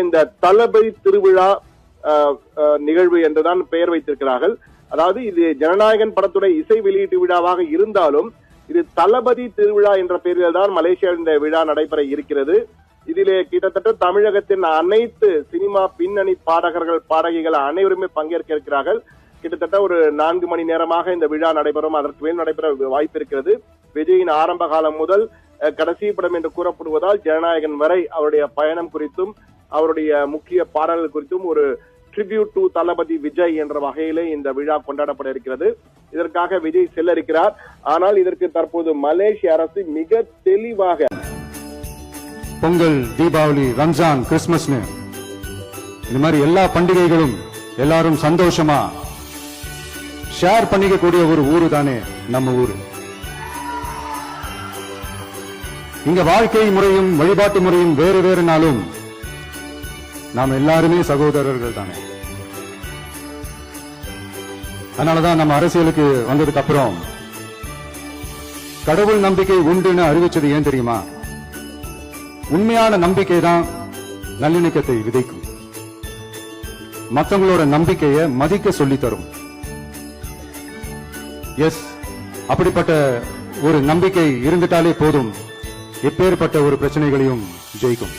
இந்த தளபதி திருவிழா நிகழ்வு என்றுதான் பெயர் வைத்திருக்கிறார்கள். அதாவது இது ஜனநாயகன் படத்துடைய இசை வெளியீட்டு விழாவாக இருந்தாலும் இது தளபதி திருவிழா என்ற பெயரில் தான் மலேசியாவில் இந்த விழா நடைபெற இருக்கிறது. இதிலே கிட்டத்தட்ட தமிழகத்தின் அனைத்து சினிமா பின்னணி பாடகர்கள் பாடகிகள் அனைவருமே பங்கேற்க இருக்கிறார்கள். கிட்டத்தட்ட ஒரு 4 மணி நேரமாக இந்த விழா நடைபெறும். அதற்கு மேல் நடைபெற வாய்ப்பு இருக்கிறது. விஜயின் ஆரம்ப காலம் முதல் கடைசி படம் என்று கூறப்படுவதால் ஜனநாயகன் வரை அவருடைய பயணம் குறித்தும் அவருடைய முக்கிய பாடல்கள் குறித்தும் ஒரு ட்ரிபியூட் டு தளபதி விஜய் என்ற வகையிலே இந்த விழா கொண்டாடப்பட இருக்கிறது. இதற்காக விஜய் செல்ல இருக்கிறார். ஆனால் இதற்கு தற்போது மலேசிய அரசு மிக தெளிவாக பொங்கல், தீபாவளி, ரம்ஜான், கிறிஸ்துமஸ்னு இந்த மாதிரி எல்லா பண்டிகைகளும் எல்லாரும் சந்தோஷமா ஷேர் பண்ணிக்கக்கூடிய ஒரு ஊரு தானே நம்ம ஊரு. இங்க வாழ்க்கை முறையும் வழிபாட்டு முறையும் வேறு வேறுனாலும் நாம் எல்லாருமே சகோதரர்கள் தானே. அதனாலதான் நம்ம அரசியலுக்கு வந்ததுக்கு அப்புறம் கடவுள் நம்பிக்கை உண்டுன்னு அறிவிச்சது ஏன் தெரியுமா? உண்மையான நம்பிக்கை தான் நல்லிணக்கத்தை விதைக்கும், மற்றவங்களோட நம்பிக்கையை மதிக்க சொல்லி தரும். எஸ், அப்படிப்பட்ட ஒரு நம்பிக்கை இருந்துட்டாலே போதும், எப்பேற்பட்ட ஒரு பிரச்சனைகளையும் ஜெயிக்கும்.